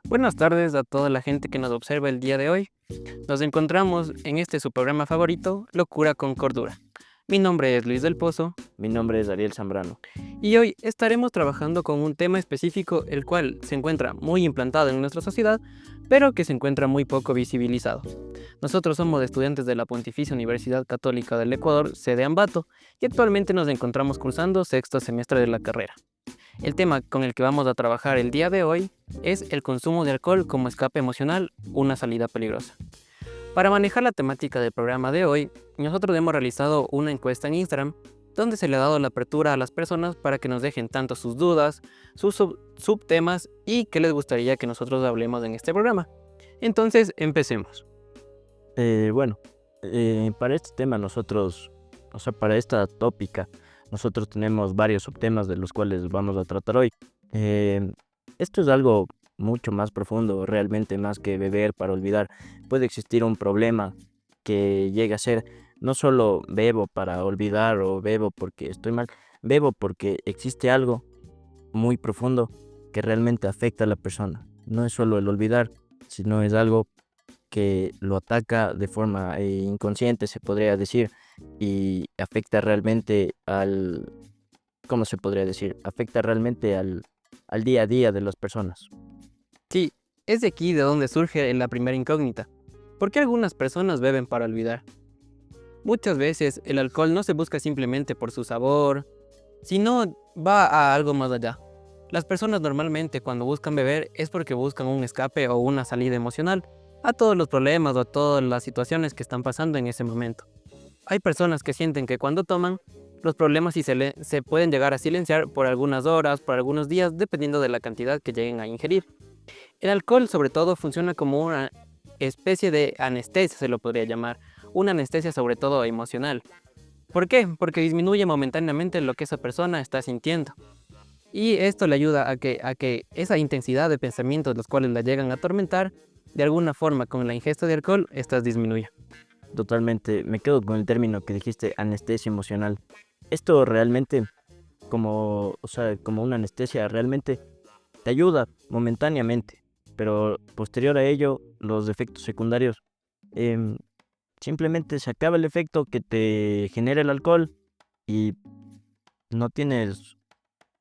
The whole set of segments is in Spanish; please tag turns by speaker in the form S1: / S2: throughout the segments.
S1: Buenas tardes a toda la gente que nos observa el día de hoy. Nos encontramos en este su programa favorito, Locura con Cordura. Mi nombre es Luis del Pozo
S2: Mi nombre es Ariel Zambrano.
S1: y hoy estaremos trabajando con un tema específico el cual se encuentra muy implantado en nuestra sociedad, pero que se encuentra muy poco visibilizado. Nosotros somos estudiantes de la Pontificia Universidad Católica del Ecuador, sede Ambato, y actualmente nos encontramos cursando sexto semestre de la carrera. El tema con el que vamos a trabajar el día de hoy es el consumo de alcohol como escape emocional, una salida peligrosa. Para manejar la temática del programa de hoy, nosotros hemos realizado una encuesta en Instagram donde se le ha dado la apertura a las personas para que nos dejen tanto sus dudas, sus subtemas y qué les gustaría que nosotros hablemos en este programa. Entonces, empecemos.
S2: Bueno, para este tema para esta tópica, nosotros tenemos varios subtemas de los cuales vamos a tratar hoy. Eh, Esto es algo mucho más profundo, realmente más que beber para olvidar. Puede existir un problema que llega a ser no solo bebo para olvidar o bebo porque estoy mal, bebo porque existe algo muy profundo que realmente afecta a la persona. No es solo el olvidar, sino es algo que lo ataca de forma inconsciente, se podría decir, y afecta realmente ¿cómo se podría decir? Afecta realmente al día a día de las personas.
S1: Sí, es de aquí de donde surge la primera incógnita. ¿Por qué algunas personas beben para olvidar? Muchas veces el alcohol no se busca simplemente por su sabor, sino va a algo más allá. Las personas normalmente cuando buscan beber es porque buscan un escape o una salida emocional a todos los problemas o a todas las situaciones que están pasando en ese momento. Hay personas que sienten que cuando toman, los problemas se pueden llegar a silenciar por algunas horas, por algunos días, dependiendo de la cantidad que lleguen a ingerir. El alcohol sobre todo funciona como una especie de anestesia, se lo podría llamar, una anestesia sobre todo emocional. ¿Por qué? Porque disminuye momentáneamente lo que esa persona está sintiendo. Y esto le ayuda a que esa intensidad de pensamientos los cuales la llegan a atormentar, de alguna forma con la ingesta de alcohol, estas disminuya.
S2: Totalmente, me quedo con el término que dijiste, anestesia emocional. Esto realmente, como una anestesia, realmente te ayuda momentáneamente, pero posterior a ello, los efectos secundarios, em, simplemente se acaba el efecto que te genera el alcohol y no tienes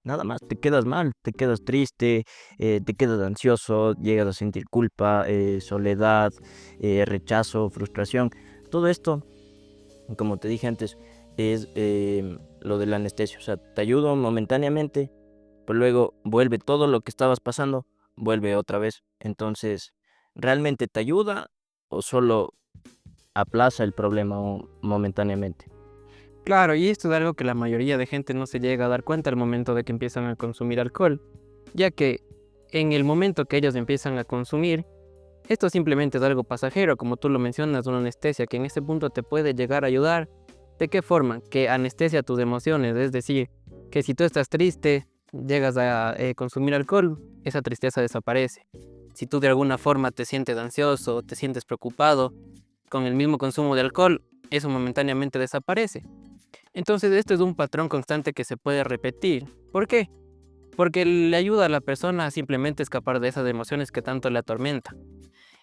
S2: nada más, te quedas mal, te quedas triste, te quedas ansioso, llegas a sentir culpa, soledad, rechazo, frustración. Todo esto, como te dije antes, es lo de la anestesia. O sea, te ayuda momentáneamente, pero luego vuelve todo lo que estabas pasando, vuelve otra vez. Entonces, ¿realmente te ayuda o solo aplaza el problema momentáneamente?
S1: Claro, y esto es algo que la mayoría de gente no se llega a dar cuenta al momento de que empiezan a consumir alcohol, ya que en el momento que ellos empiezan a consumir, esto simplemente es algo pasajero, como tú lo mencionas, una anestesia que en ese punto te puede llegar a ayudar. ¿De qué forma? Que anestesia tus emociones, es decir, que si tú estás triste, llegas a consumir alcohol, esa tristeza desaparece. Si tú de alguna forma te sientes ansioso, te sientes preocupado, con el mismo consumo de alcohol, eso momentáneamente desaparece. Entonces esto es un patrón constante que se puede repetir. ¿Por qué? Porque le ayuda a la persona a simplemente escapar de esas emociones que tanto le atormentan.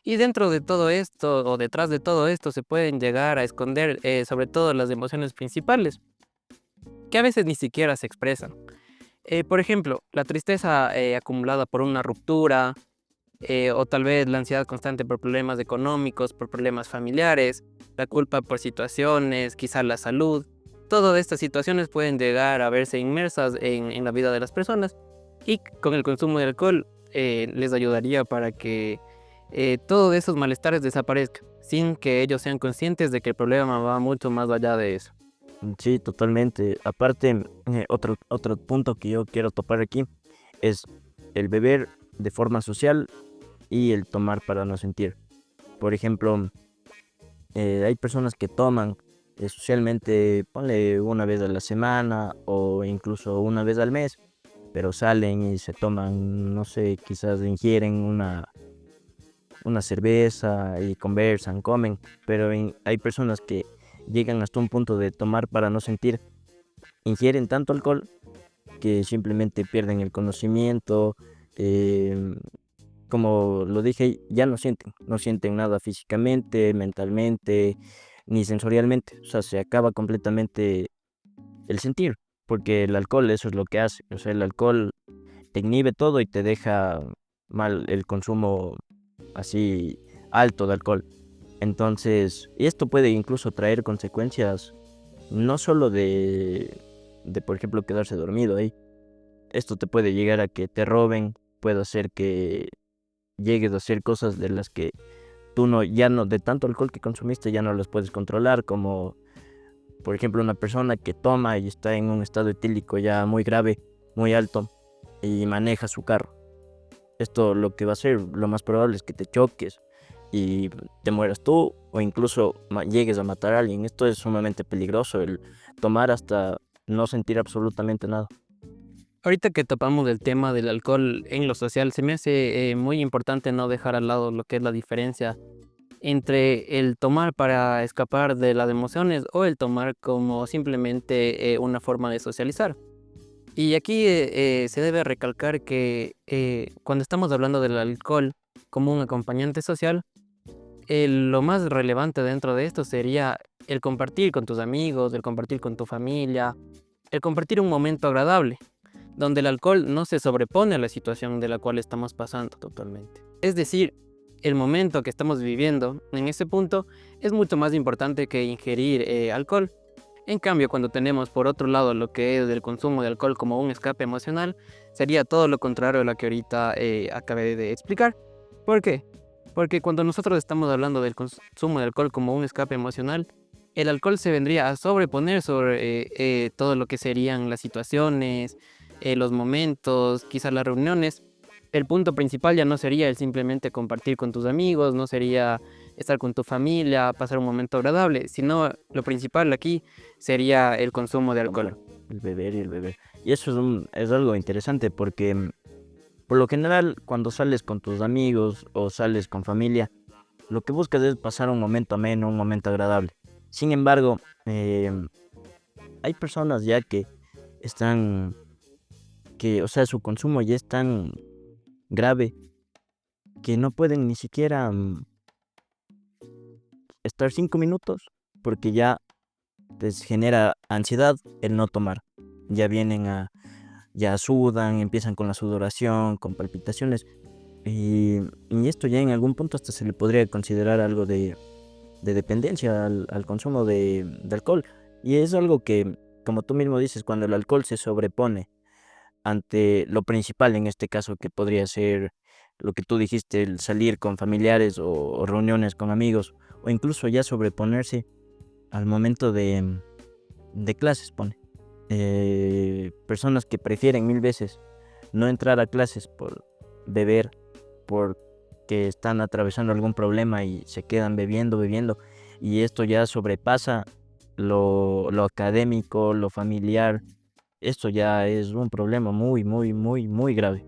S1: Y dentro de todo esto, o detrás de todo esto, se pueden llegar a esconder sobre todo las emociones principales, que a veces ni siquiera se expresan. Por ejemplo, la tristeza acumulada por una ruptura, o tal vez la ansiedad constante por problemas económicos, por problemas familiares, la culpa por situaciones, quizá la salud. Todas estas situaciones pueden llegar a verse inmersas en la vida de las personas y con el consumo de alcohol les ayudaría para que todos esos malestares desaparezcan, sin que ellos sean conscientes de que el problema va mucho más allá de eso.
S2: Sí, totalmente. Aparte, otro punto que yo quiero topar aquí es el beber de forma social y el tomar para no sentir. Por ejemplo, hay personas que toman socialmente, ponle una vez a la semana o incluso una vez al mes, pero salen y se toman, no sé, quizás ingieren una cerveza y conversan, comen, pero hay personas que llegan hasta un punto de tomar para no sentir, ingieren tanto alcohol que simplemente pierden el conocimiento, em, como lo dije, ya no sienten nada físicamente, mentalmente, ni sensorialmente. O sea, se acaba completamente el sentir, porque el alcohol eso es lo que hace. O sea, el alcohol te inhibe todo y te deja mal el consumo así alto de alcohol. Entonces, y esto puede incluso traer consecuencias no solo de por ejemplo, quedarse dormido ahí. Esto te puede llegar a que te roben, puede hacer que llegues a hacer cosas de las que tú no, ya no, de tanto alcohol que consumiste, ya no las puedes controlar, como por ejemplo una persona que toma y está en un estado etílico ya muy grave, muy alto, y maneja su carro. Esto lo que va a hacer, lo más probable es que te choques y te mueras tú o incluso llegues a matar a alguien. Esto es sumamente peligroso, el tomar hasta no sentir absolutamente nada.
S1: Ahorita que topamos el tema del alcohol en lo social, se me hace muy importante no dejar al lado lo que es la diferencia entre el tomar para escapar de las emociones o el tomar como simplemente una forma de socializar. Y aquí se debe recalcar que cuando estamos hablando del alcohol como un acompañante social, lo más relevante dentro de esto sería el compartir con tus amigos, el compartir con tu familia, el compartir un momento agradable, donde el alcohol no se sobrepone a la situación de la cual estamos pasando totalmente. Es decir, el momento que estamos viviendo en ese punto es mucho más importante que ingerir alcohol. En cambio, cuando tenemos por otro lado lo que es el consumo de alcohol como un escape emocional, sería todo lo contrario a lo que ahorita acabé de explicar. ¿Por qué? Porque cuando nosotros estamos hablando del consumo de alcohol como un escape emocional, el alcohol se vendría a sobreponer sobre todo lo que serían las situaciones, los momentos, quizás las reuniones. El punto principal ya no sería el simplemente compartir con tus amigos, no sería estar con tu familia, pasar un momento agradable, sino lo principal aquí sería el consumo de alcohol.
S2: El beber y el beber. Y eso es algo interesante porque por lo general cuando sales con tus amigos o sales con familia, lo que buscas es pasar un momento ameno, un momento agradable. Sin embargo, hay personas ya que están, que, o sea, su consumo ya es tan grave que no pueden ni siquiera estar 5 minutos porque ya les genera ansiedad el no tomar. Ya vienen ya sudan, empiezan con la sudoración, con palpitaciones. Y esto ya en algún punto hasta se le podría considerar algo de dependencia al consumo de alcohol. Y es algo que, como tú mismo dices, cuando el alcohol se sobrepone ante lo principal en este caso, que podría ser lo que tú dijiste, el salir con familiares o reuniones con amigos, o incluso ya sobreponerse al momento de clases, pone. Personas que prefieren mil veces no entrar a clases por beber, porque están atravesando algún problema y se quedan bebiendo, y esto ya sobrepasa lo académico, lo familiar. Esto ya es un problema muy grave.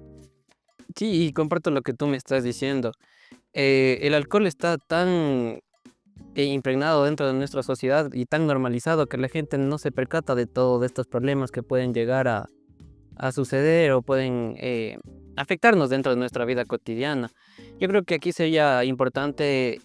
S1: Sí, y comparto lo que tú me estás diciendo. El alcohol está tan impregnado dentro de nuestra sociedad y tan normalizado que la gente no se percata de todos estos problemas que pueden llegar a suceder o pueden afectarnos dentro de nuestra vida cotidiana. Yo creo que aquí sería importante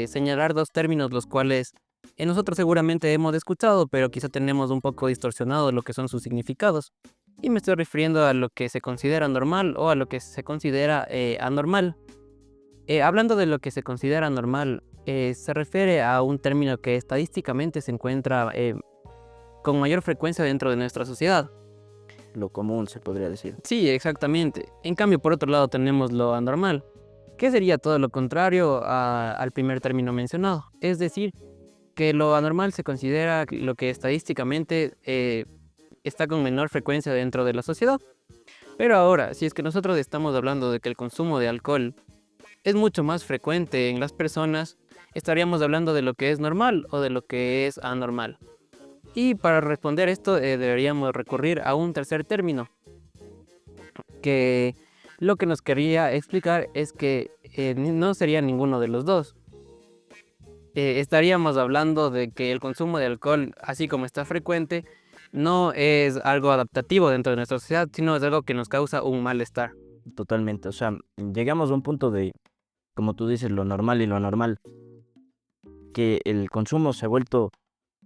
S1: señalar dos términos los cuales nosotros seguramente hemos escuchado, pero quizá tenemos un poco distorsionado lo que son sus significados. Y me estoy refiriendo a lo que se considera normal o a lo que se considera anormal. Hablando de lo que se considera normal, se refiere a un término que estadísticamente se encuentra con mayor frecuencia dentro de nuestra sociedad.
S2: Lo común se podría decir.
S1: Sí, exactamente. En cambio, por otro lado tenemos lo anormal, que sería todo lo contrario al primer término mencionado. Es decir, que lo anormal se considera lo que estadísticamente está con menor frecuencia dentro de la sociedad. Pero ahora, si es que nosotros estamos hablando de que el consumo de alcohol es mucho más frecuente en las personas, estaríamos hablando de lo que es normal o de lo que es anormal. Y para responder esto deberíamos recurrir a un tercer término, que lo que nos quería explicar es que no sería ninguno de los dos. Estaríamos hablando de que el consumo de alcohol, así como está frecuente, no es algo adaptativo dentro de nuestra sociedad, sino es algo que nos causa un malestar.
S2: totalmente. O sea, llegamos a un punto de, como tú dices, lo normal y lo anormal, que el consumo se ha vuelto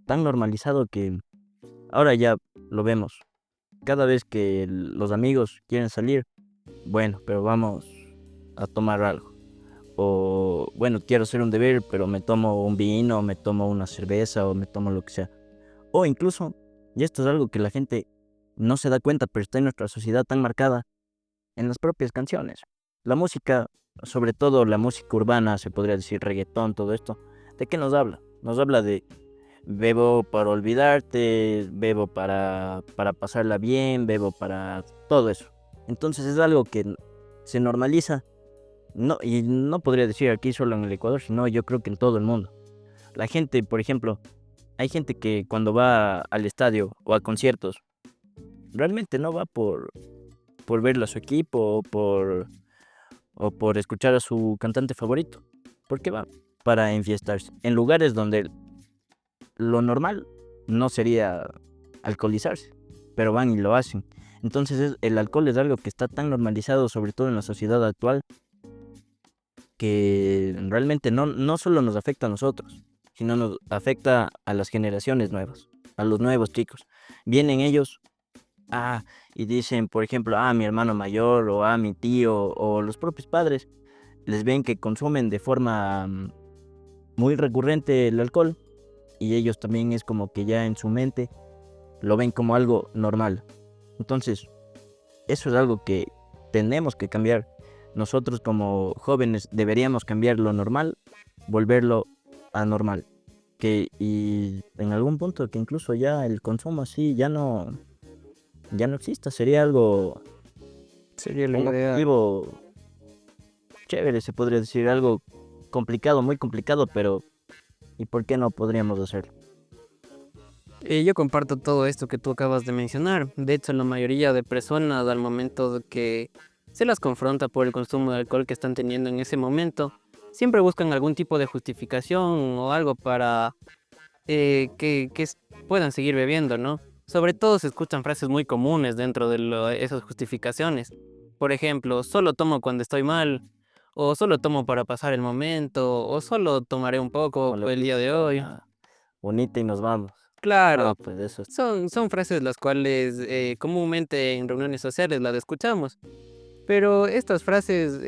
S2: tan normalizado que ahora ya lo vemos. Cada vez que los amigos quieren salir, bueno, pero vamos a tomar algo. O bueno, quiero hacer un deber, pero me tomo un vino, me tomo una cerveza o me tomo lo que sea. O incluso, y esto es algo que la gente no se da cuenta, pero está en nuestra sociedad tan marcada, en las propias canciones. La música, sobre todo la música urbana, se podría decir reggaetón, todo esto, ¿de qué nos habla? Nos habla de bebo para olvidarte, bebo para pasarla bien, bebo para todo eso. Entonces es algo que se normaliza, no, y no podría decir aquí solo en el Ecuador, sino yo creo que en todo el mundo. La gente, por ejemplo, hay gente que cuando va al estadio o a conciertos, realmente no va por verlo a su equipo o por escuchar a su cantante favorito. ¿Por qué va? Para enfiestarse. En lugares donde lo normal no sería alcoholizarse, pero van y lo hacen. Entonces el alcohol es algo que está tan normalizado, sobre todo en la sociedad actual, que realmente no solo nos afecta a nosotros, sino nos afecta a las generaciones nuevas, a los nuevos chicos. Vienen ellos y dicen, por ejemplo, mi hermano mayor o mi tío o los propios padres, les ven que consumen de forma muy recurrente el alcohol y ellos también es como que ya en su mente lo ven como algo normal. Entonces, eso es algo que tenemos que cambiar. Nosotros como jóvenes deberíamos cambiar lo normal, volverlo anormal. Y en algún punto que incluso ya el consumo así ya no exista. Sería algo,
S1: Sería la
S2: un
S1: idea.
S2: objetivo chévere, se podría decir, algo complicado, muy complicado, pero ¿y por qué no podríamos hacerlo?
S1: Yo comparto todo esto que tú acabas de mencionar. De hecho, la mayoría de personas al momento de que se las confronta por el consumo de alcohol que están teniendo en ese momento, siempre buscan algún tipo de justificación o algo para puedan seguir bebiendo, ¿no? Sobre todo se escuchan frases muy comunes dentro de esas justificaciones. Por ejemplo, solo tomo cuando estoy mal, o solo tomo para pasar el momento, o solo tomaré un poco
S2: Con lo
S1: el
S2: que
S1: día de hoy.
S2: bonita y nos vamos.
S1: Claro,
S2: Pues eso es
S1: son frases las cuales comúnmente en reuniones sociales las escuchamos, pero estas frases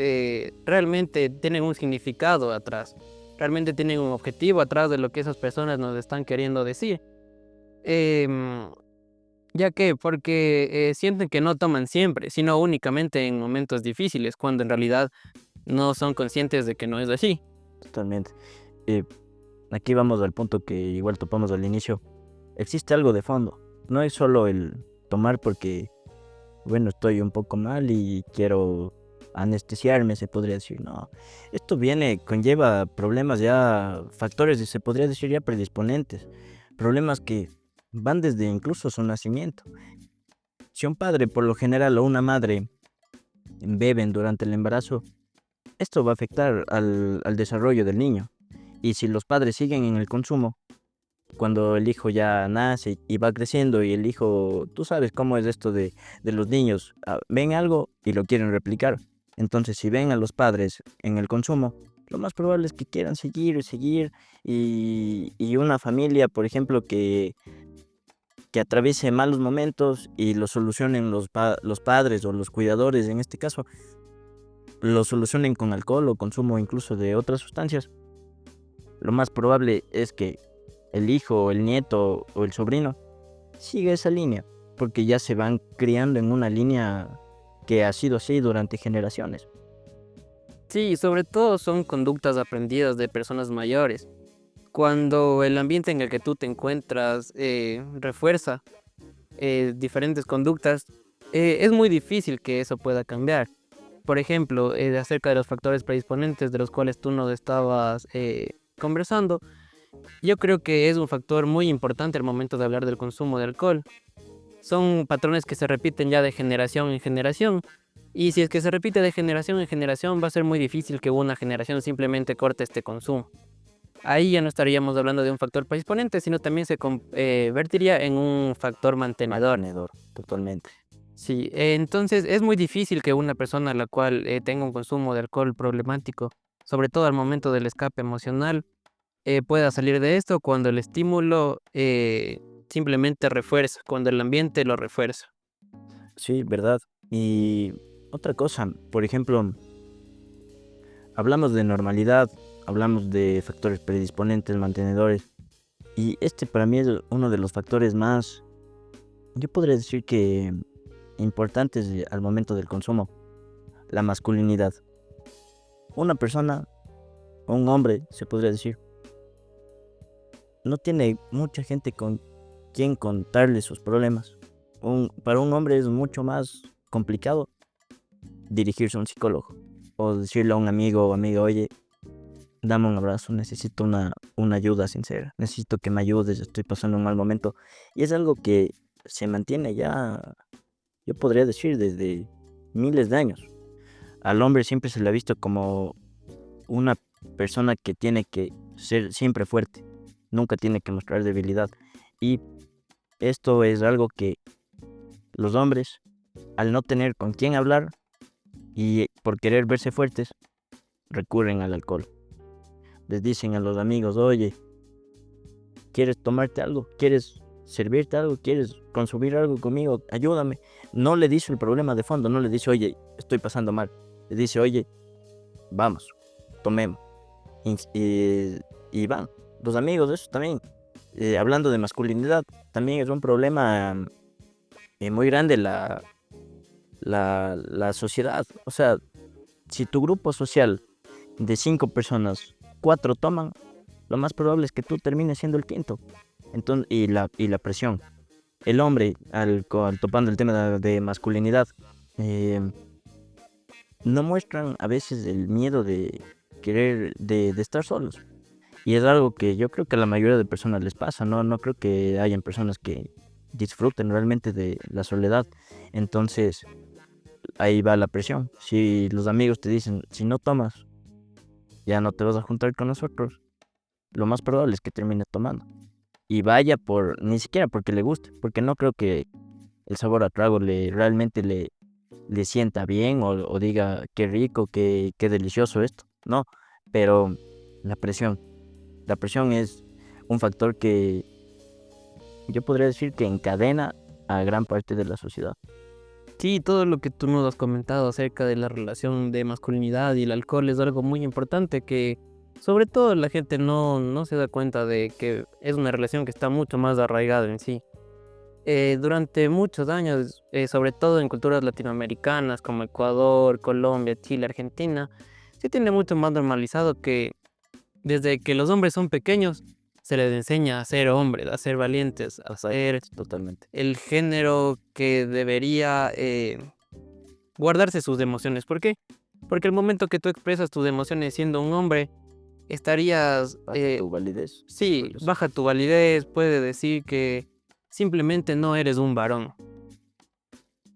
S1: realmente tienen un significado atrás, realmente tienen un objetivo atrás de lo que esas personas nos están queriendo decir. Em, ya que, porque sienten que no toman siempre, sino únicamente en momentos difíciles, cuando en realidad no son conscientes de que no es así.
S2: totalmente. Eh, Aquí vamos al punto que igual topamos al inicio. Existe algo de fondo. No es solo el tomar porque, bueno, estoy un poco mal y quiero anestesiarme, se podría decir. No, esto conlleva problemas ya, factores, se podría decir ya predisponentes. Problemas que van desde incluso su nacimiento. Si un padre, por lo general, o una madre beben durante el embarazo, esto va a afectar al desarrollo del niño. Y si los padres siguen en el consumo, cuando el hijo ya nace y va creciendo y el hijo, tú sabes cómo es esto de los niños, ven algo y lo quieren replicar. Entonces, si ven a los padres en el consumo, lo más probable es que quieran seguir y seguir y una familia, por ejemplo, que atraviese malos momentos y lo solucionen los padres o los cuidadores, en este caso, lo solucionen con alcohol o consumo incluso de otras sustancias, lo más probable es que el hijo, o el nieto o el sobrino siga esa línea, porque ya se van criando en una línea que ha sido así durante generaciones.
S1: Sí, sobre todo son conductas aprendidas de personas mayores. Cuando el ambiente en el que tú te encuentras refuerza diferentes conductas, es muy difícil que eso pueda cambiar. Por ejemplo, acerca de los factores predisponentes de los cuales tú nos estabas conversando, yo creo que es un factor muy importante al momento de hablar del consumo de alcohol. Son patrones que se repiten ya de generación en generación. Y si es que se repite de generación en generación, va a ser muy difícil que una generación simplemente corte este consumo. Ahí ya no estaríamos hablando de un factor predisponente, sino también se convertiría en un factor mantenedor.
S2: Mantenedor, totalmente.
S1: Sí, entonces es muy difícil que una persona la cual tenga un consumo de alcohol problemático, sobre todo al momento del escape emocional, pueda salir de esto cuando el estímulo simplemente refuerza, cuando el ambiente lo refuerza.
S2: Sí, ¿verdad? Y otra cosa, por ejemplo, hablamos de normalidad, hablamos de factores predisponentes, mantenedores, y este para mí es uno de los factores más, yo podría decir que importantes al momento del consumo, la masculinidad. Una persona, un hombre, se podría decir, no tiene mucha gente con quien contarle sus problemas. Para un hombre es mucho más complicado dirigirse a un psicólogo o decirle a un amigo o amiga, oye, dame un abrazo, necesito una ayuda sincera, necesito que me ayudes, estoy pasando un mal momento. Y es algo que se mantiene ya, yo podría decir, desde miles de años. Al hombre siempre se le ha visto como una persona que tiene que ser siempre fuerte, nunca tiene que mostrar debilidad. Y esto es algo que los hombres, al no tener con quién hablar y por querer verse fuertes, recurren al alcohol. Les dicen a los amigos, oye, ¿quieres tomarte algo? ¿Quieres servirte algo? ¿Quieres consumir algo conmigo? Ayúdame. No le dice el problema de fondo, no le dice, oye, estoy pasando mal. Le dice, oye, vamos, tomemos. Y van. Los amigos, eso también. Hablando de masculinidad, también es un problema muy grande la sociedad. O sea, si tu grupo social de 5 personas, 4 toman, lo más probable es que tú termines siendo el quinto. Entonces, y la presión. El hombre, al topando el tema de masculinidad, eh, no muestran a veces el miedo de querer, de estar solos. Y es algo que yo creo que a la mayoría de personas les pasa, ¿no? No creo que hayan personas que disfruten realmente de la soledad. Entonces, ahí va la presión. Si los amigos te dicen, si no tomas, ya no te vas a juntar con nosotros, lo más probable es que termines tomando. Y vaya ni siquiera porque le guste, porque no creo que el sabor a trago realmente le sienta bien o diga qué rico, qué delicioso esto. No, pero la presión. La presión es un factor que yo podría decir que encadena a gran parte de la sociedad.
S1: Sí, todo lo que tú nos has comentado acerca de la relación de masculinidad y el alcohol es algo muy importante que sobre todo la gente no se da cuenta de que es una relación que está mucho más arraigada en sí. Durante muchos años, sobre todo en culturas latinoamericanas como Ecuador, Colombia, Chile, Argentina, se tiene mucho más normalizado que desde que los hombres son pequeños se les enseña a ser hombres, a ser valientes, a ser
S2: Totalmente.
S1: el género que debería guardarse sus emociones. ¿Por qué? Porque el momento que tú expresas tus emociones siendo un hombre, estarías,
S2: Baja tu validez.
S1: sí, baja tu validez, puede decir que simplemente no eres un varón.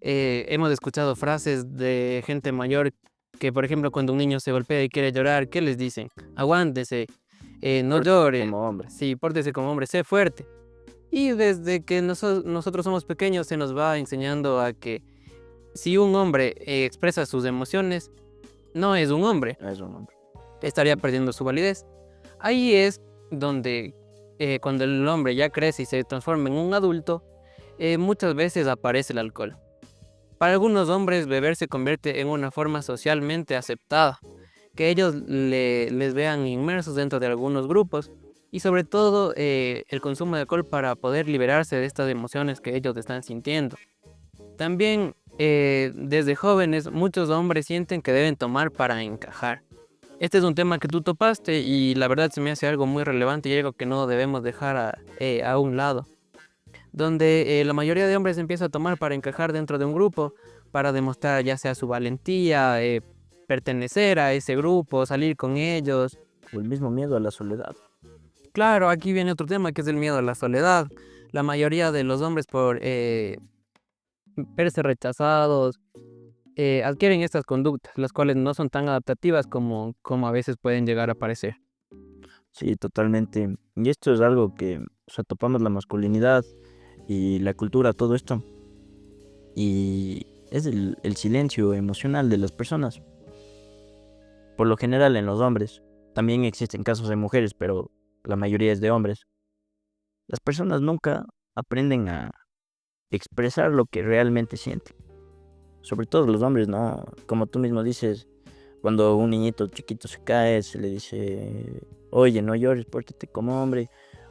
S1: Hemos escuchado frases de gente mayor que, por ejemplo, cuando un niño se golpea y quiere llorar, ¿qué les dicen? Aguántese, no llore,
S2: Como hombre.
S1: sí, pórtese como hombre, sé fuerte. Y desde que nosotros somos pequeños se nos va enseñando a que si un hombre expresa sus emociones, no es un hombre,
S2: Es un hombre.
S1: estaría perdiendo su validez. Ahí es donde cuando el hombre ya crece y se transforma en un adulto, muchas veces aparece el alcohol. Para algunos hombres beber se convierte en una forma socialmente aceptada, que ellos les vean inmersos dentro de algunos grupos y sobre todo el consumo de alcohol para poder liberarse de estas emociones que ellos están sintiendo. También desde jóvenes muchos hombres sienten que deben tomar para encajar. Este es un tema que tú topaste y la verdad se me hace algo muy relevante y algo que no debemos dejar a un lado, donde la mayoría de hombres empieza a tomar para encajar dentro de un grupo, para demostrar ya sea su valentía, pertenecer a ese grupo, salir con ellos.
S2: O el mismo miedo a la soledad.
S1: Claro, aquí viene otro tema que es el miedo a la soledad. La mayoría de los hombres por verse rechazados adquieren estas conductas, las cuales no son tan adaptativas como a veces pueden llegar a parecer.
S2: Sí, totalmente. Y esto es algo que, o sea, topamos la masculinidad y la cultura, todo esto. y es el silencio emocional de las personas. Por lo general en los hombres, también existen casos de mujeres, pero la mayoría es de hombres. Las personas nunca aprenden a expresar lo que realmente sienten. Sobre todo los hombres, ¿no? Como tú mismo dices, cuando un niñito chiquito se cae, se le dice, oye, no llores, pórtate como hombre,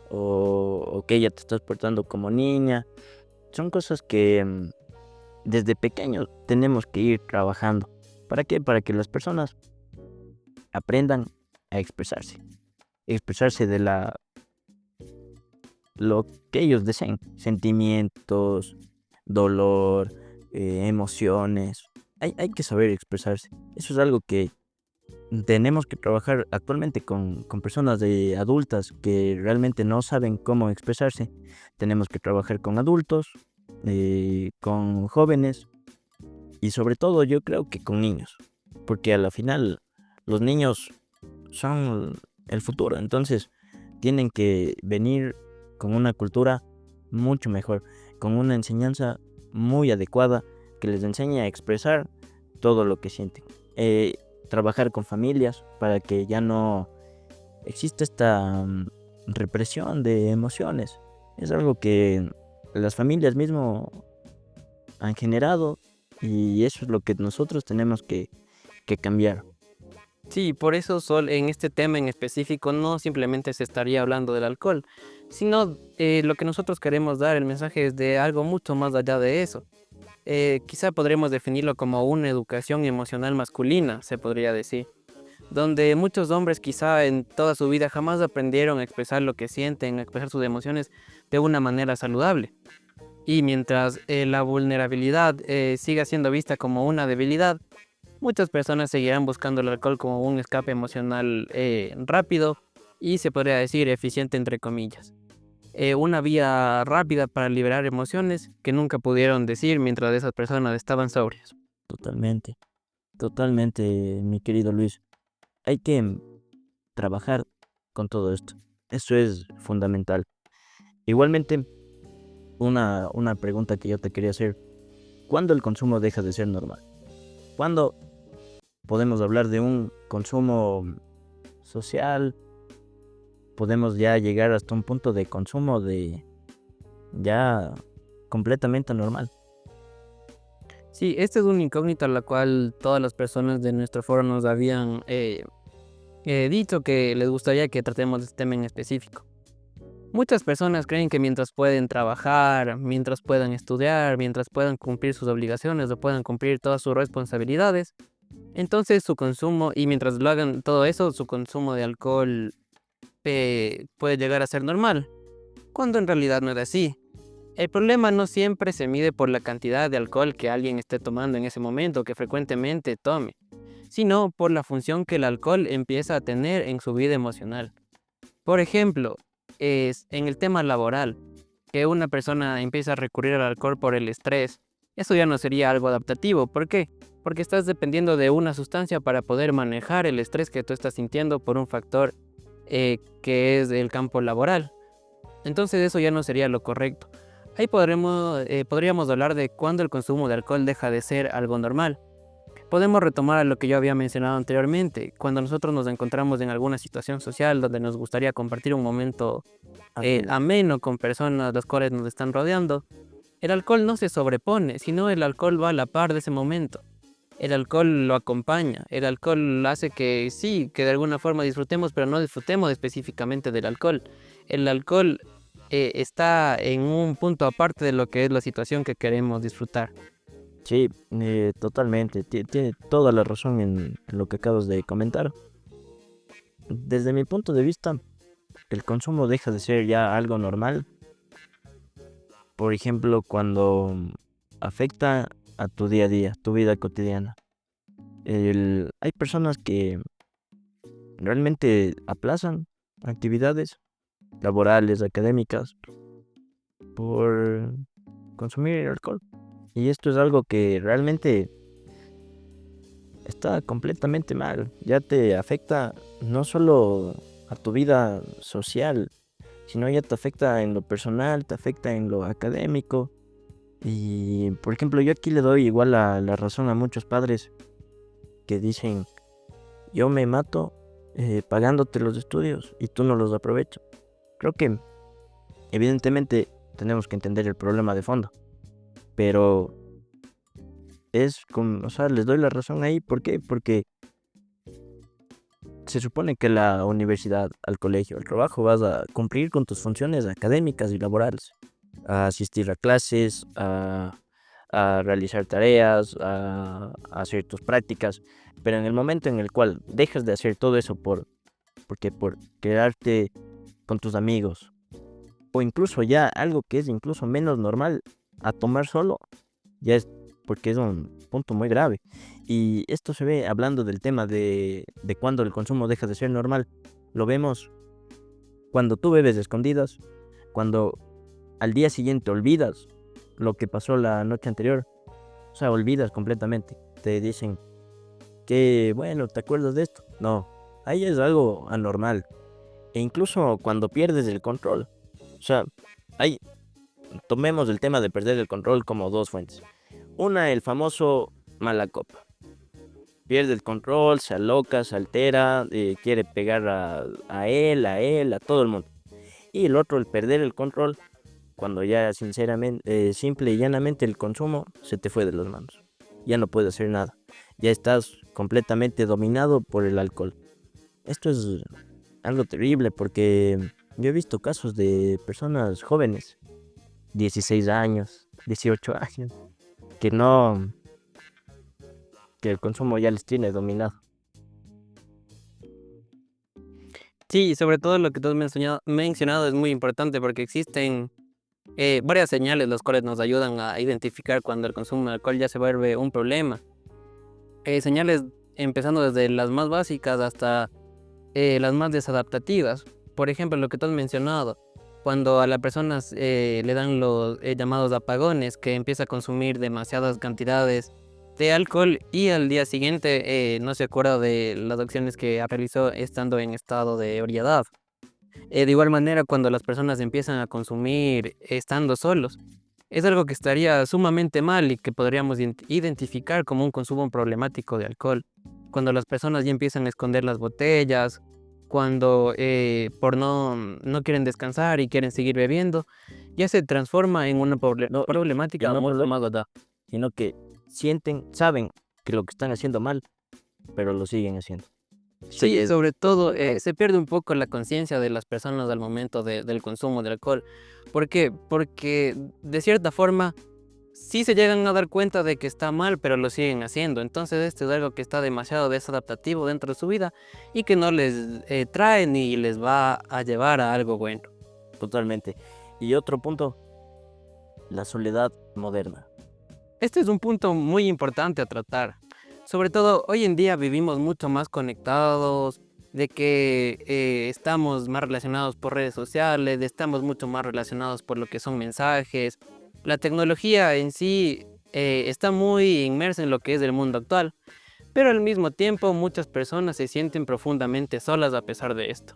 S2: o que ya te estás portando como niña. Son cosas que desde pequeños tenemos que ir trabajando. ¿Para qué? Para que las personas aprendan a expresarse de lo que ellos deseen, sentimientos, dolor, emociones. Hay que saber expresarse. Eso es algo que tenemos que trabajar actualmente con personas adultas que realmente no saben cómo expresarse. Tenemos que trabajar con adultos, con jóvenes y sobre todo yo creo que con niños, porque a la final los niños son el futuro, entonces tienen que venir con una cultura mucho mejor, con una enseñanza muy adecuada que les enseñe a expresar todo lo que sienten. Trabajar con familias para que ya no exista esta represión de emociones. Es algo que las familias mismo han generado y eso es lo que nosotros tenemos que cambiar.
S1: Sí, por eso en este tema en específico no simplemente se estaría hablando del alcohol, sino lo que nosotros queremos dar, el mensaje es de algo mucho más allá de eso. Quizá podremos definirlo como una educación emocional masculina, se podría decir, donde muchos hombres quizá en toda su vida jamás aprendieron a expresar lo que sienten, a expresar sus emociones de una manera saludable. Y mientras la vulnerabilidad siga siendo vista como una debilidad, muchas personas seguirán buscando el alcohol como un escape emocional rápido y se podría decir eficiente entre comillas. Una vía rápida para liberar emociones que nunca pudieron decir mientras esas personas estaban sobrias.
S2: Totalmente, totalmente, mi querido Luis. Hay que trabajar con todo esto. Eso es fundamental. Igualmente, una pregunta que yo te quería hacer. ¿Cuándo el consumo deja de ser normal? ¿Cuándo podemos hablar de un consumo social? Podemos ya llegar hasta un punto de consumo de ya completamente normal.
S1: Sí, esta es una incógnita a la cual todas las personas de nuestro foro nos habían dicho que les gustaría que tratemos de este tema en específico. Muchas personas creen que mientras pueden trabajar, mientras puedan estudiar, mientras puedan cumplir sus obligaciones o puedan cumplir todas sus responsabilidades, entonces su consumo, y mientras lo hagan todo eso, su consumo de alcohol puede llegar a ser normal, cuando en realidad no es así. El problema no siempre se mide por la cantidad de alcohol que alguien esté tomando en ese momento, que frecuentemente tome, sino por la función que el alcohol empieza a tener en su vida emocional. Por ejemplo, es en el tema laboral, que una persona empieza a recurrir al alcohol por el estrés. Eso ya no sería algo adaptativo. ¿Por qué? Porque estás dependiendo de una sustancia para poder manejar el estrés que tú estás sintiendo por un factor que es el campo laboral. Entonces eso ya no sería lo correcto. Ahí podríamos hablar de cuándo el consumo de alcohol deja de ser algo normal. Podemos retomar a lo que yo había mencionado anteriormente, cuando nosotros nos encontramos en alguna situación social donde nos gustaría compartir un momento
S2: Así es.
S1: ameno con personas las cuales nos están rodeando. El alcohol no se sobrepone, sino el alcohol va a la par de ese momento. El alcohol lo acompaña, el alcohol hace que sí, que de alguna forma disfrutemos, pero no disfrutemos específicamente del alcohol. El alcohol está en un punto aparte de lo que es la situación que queremos disfrutar.
S2: Sí, totalmente. Tiene toda la razón en lo que acabas de comentar. Desde mi punto de vista, el consumo deja de ser ya algo normal. Por ejemplo, cuando afecta a tu día a día, tu vida cotidiana. Hay personas que realmente aplazan actividades laborales, académicas, por consumir alcohol. Y esto es algo que realmente está completamente mal. Ya te afecta no solo a tu vida social, sino ya te afecta en lo personal, te afecta en lo académico. Y, por ejemplo, yo aquí le doy igual la razón a muchos padres que dicen, yo me mato pagándote los estudios y tú no los aprovechas. Creo que evidentemente tenemos que entender el problema de fondo, pero o sea, les doy la razón ahí. ¿Por qué? Porque se supone que la universidad, al colegio, al trabajo, vas a cumplir con tus funciones académicas y laborales, a asistir a clases, a realizar tareas, a hacer tus prácticas, pero en el momento en el cual dejas de hacer todo eso por quedarte con tus amigos, o incluso ya algo que es incluso menos normal, a tomar solo, ya es porque es un punto muy grave. Y esto se ve hablando del tema de cuando el consumo deja de ser normal. Lo vemos cuando tú bebes de escondidas, cuando al día siguiente olvidas lo que pasó la noche anterior. O sea, olvidas completamente. Te dicen que, bueno, ¿te acuerdas de esto? No, ahí es algo anormal. E incluso cuando pierdes el control. O sea, hay, tomemos el tema de perder el control como dos fuentes. Una, el famoso mala copa. Pierde el control, se aloca, se altera, quiere pegar a él, a todo el mundo. Y el otro, el perder el control, cuando ya sinceramente, simple y llanamente el consumo se te fue de las manos. Ya no puedes hacer nada. Ya estás completamente dominado por el alcohol. Esto es algo terrible porque yo he visto casos de personas jóvenes, 16 años, 18 años, que no, que el consumo ya les tiene dominado.
S1: Sí, sobre todo lo que tú has mencionado es muy importante porque existen varias señales las cuales nos ayudan a identificar cuando el consumo de alcohol ya se vuelve un problema. Señales empezando desde las más básicas hasta las más desadaptativas. Por ejemplo, lo que tú has mencionado, cuando a las personas le dan los llamados apagones, que empieza a consumir demasiadas cantidades de alcohol y al día siguiente no se acuerda de las acciones que realizó estando en estado de ebriedad. De igual manera, cuando las personas empiezan a consumir estando solos, es algo que estaría sumamente mal y que podríamos identificar como un consumo problemático de alcohol. Cuando las personas ya empiezan a esconder las botellas, cuando por no quieren descansar y quieren seguir bebiendo, ya se transforma en una
S2: No, y
S1: problemática
S2: no
S1: mucho
S2: solo
S1: más
S2: eso,
S1: grave.
S2: sino que saben que lo que están haciendo mal, pero lo siguen haciendo. Sí,
S1: Sí, sobre todo se pierde un poco la conciencia de las personas al momento del consumo de alcohol. ¿Por qué? Porque de cierta forma sí se llegan a dar cuenta de que está mal, pero lo siguen haciendo. Entonces esto es algo que está demasiado desadaptativo dentro de su vida y que no les trae ni les va a llevar a algo bueno.
S2: totalmente. Y otro punto, la soledad moderna.
S1: Este es un punto muy importante a tratar. Sobre todo hoy en día vivimos mucho más conectados, de que estamos más relacionados por redes sociales, estamos mucho más relacionados por lo que son mensajes. La tecnología en sí está muy inmersa en lo que es el mundo actual, pero al mismo tiempo muchas personas se sienten profundamente solas a pesar de esto.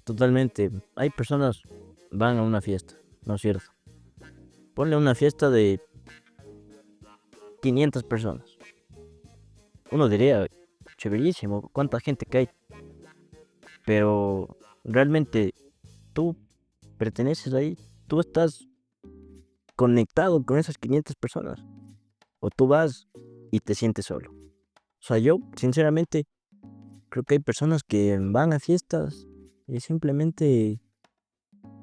S2: Totalmente. Hay personas van a una fiesta, ¿no es cierto? Ponle una fiesta de 500 personas. Uno diría, chéverísimo, cuánta gente que hay. Pero realmente tú perteneces ahí, tú estás conectado con esas 500 personas. O tú vas y te sientes solo. O sea, yo sinceramente creo que hay personas que van a fiestas y simplemente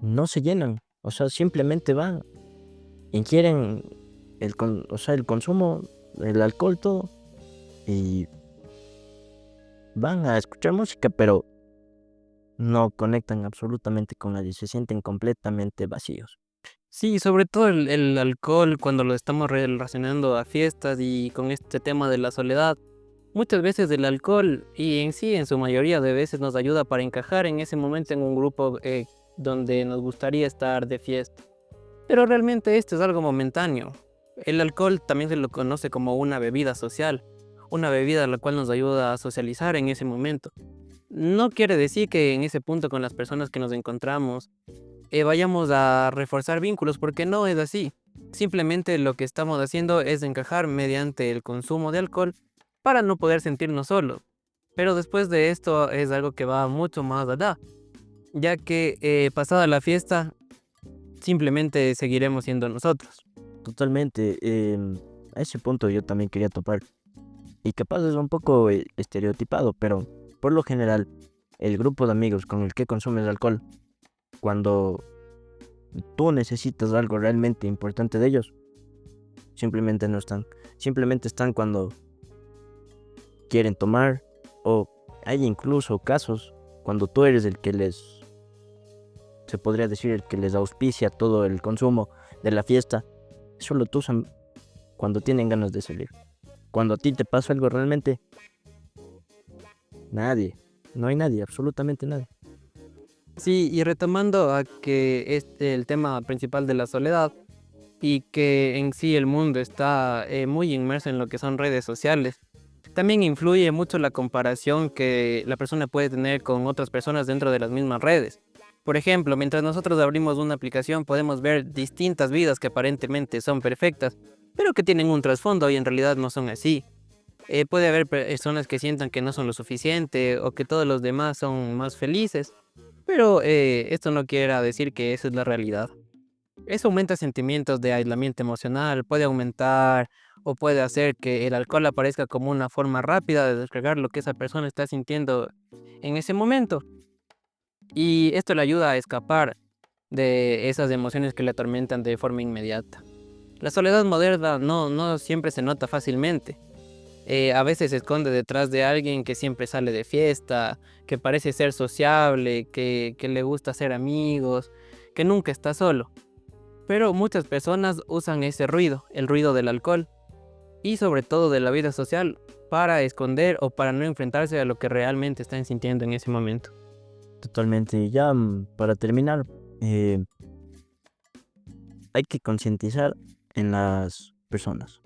S2: no se llenan. O sea, simplemente van, ingieren o sea, el consumo, el alcohol, todo, y van a escuchar música, pero no conectan absolutamente con nadie, se sienten completamente vacíos.
S1: Sí, sobre todo el alcohol cuando lo estamos relacionando a fiestas y con este tema de la soledad. Muchas veces el alcohol y en sí, en su mayoría de veces nos ayuda para encajar en ese momento en un grupo donde nos gustaría estar de fiesta. Pero realmente esto es algo momentáneo. El alcohol también se lo conoce como una bebida social, una bebida la cual nos ayuda a socializar en ese momento. No quiere decir que en ese punto con las personas que nos encontramos vayamos a reforzar vínculos, porque no es así. Simplemente lo que estamos haciendo es encajar mediante el consumo de alcohol para no poder sentirnos solos. Pero después de esto es algo que va mucho más allá, ya que pasada la fiesta simplemente seguiremos siendo nosotros.
S2: Totalmente. A ese punto yo también quería topar. Y capaz es un poco estereotipado, pero por lo general, el grupo de amigos con el que consumes alcohol, cuando tú necesitas algo realmente importante de ellos, simplemente no están. Simplemente están cuando quieren tomar, o hay incluso casos cuando tú eres el que les, se podría decir, el que les auspicia todo el consumo de la fiesta. Solo tú usan cuando tienen ganas de salir. Cuando a ti te pasa algo realmente, nadie, no hay nadie, absolutamente nadie.
S1: Sí, y retomando a que el tema principal de la soledad y que en sí el mundo está muy inmerso en lo que son redes sociales, también influye mucho la comparación que la persona puede tener con otras personas dentro de las mismas redes. Por ejemplo, mientras nosotros abrimos una aplicación podemos ver distintas vidas que aparentemente son perfectas, pero que tienen un trasfondo y en realidad no son así. Puede haber personas que sientan que no son lo suficiente o que todos los demás son más felices, pero esto no quiere decir que esa es la realidad. Eso aumenta sentimientos de aislamiento emocional, puede aumentar o puede hacer que el alcohol aparezca como una forma rápida de descargar lo que esa persona está sintiendo en ese momento. Y esto le ayuda a escapar de esas emociones que le atormentan de forma inmediata. La soledad moderna no siempre se nota fácilmente. A veces se esconde detrás de alguien que siempre sale de fiesta, que parece ser sociable, que le gusta hacer amigos, que nunca está solo. Pero muchas personas usan ese ruido, el ruido del alcohol y sobre todo de la vida social, para esconder o para no enfrentarse a lo que realmente están sintiendo en ese momento.
S2: Totalmente. Y ya para terminar, eh, hay que concientizar en las personas,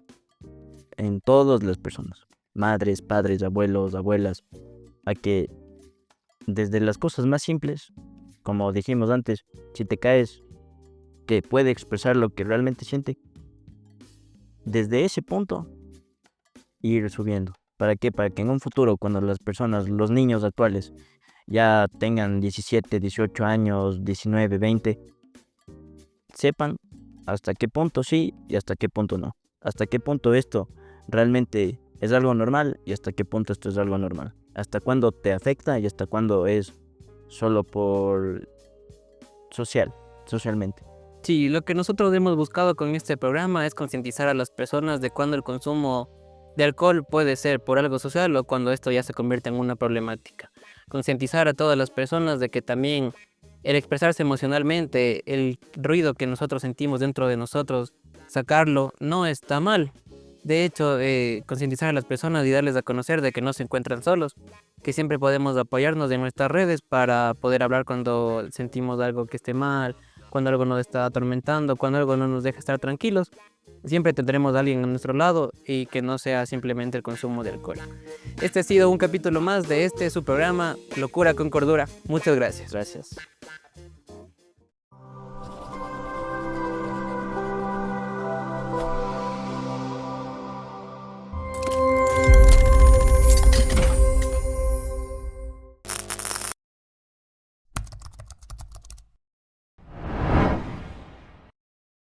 S2: en todas las personas, madres, padres, abuelos, abuelas, a que desde las cosas más simples, como dijimos antes, si te caes, que puede expresar lo que realmente siente, desde ese punto ir subiendo. ¿Para qué? Para que en un futuro, cuando las personas, los niños actuales, ya tengan 17, 18 años, 19, 20, sepan hasta qué punto sí y hasta qué punto no. Hasta qué punto esto realmente es algo normal y hasta qué punto esto es algo normal. Hasta cuándo te afecta y hasta cuándo es solo por socialmente.
S1: Sí, lo que nosotros hemos buscado con este programa es concientizar a las personas de cuándo el consumo de alcohol puede ser por algo social o cuando esto ya se convierte en una problemática. Concientizar a todas las personas de que también el expresarse emocionalmente, el ruido que nosotros sentimos dentro de nosotros, sacarlo no está mal. De hecho, concientizar a las personas y darles a conocer de que no se encuentran solos, que siempre podemos apoyarnos en nuestras redes para poder hablar cuando sentimos algo que esté mal, cuando algo nos está atormentando, cuando algo no nos deja estar tranquilos. Siempre tendremos a alguien a nuestro lado y que no sea simplemente el consumo de alcohol. Este ha sido un capítulo más de su programa Locura con Cordura. Muchas gracias.
S2: Gracias.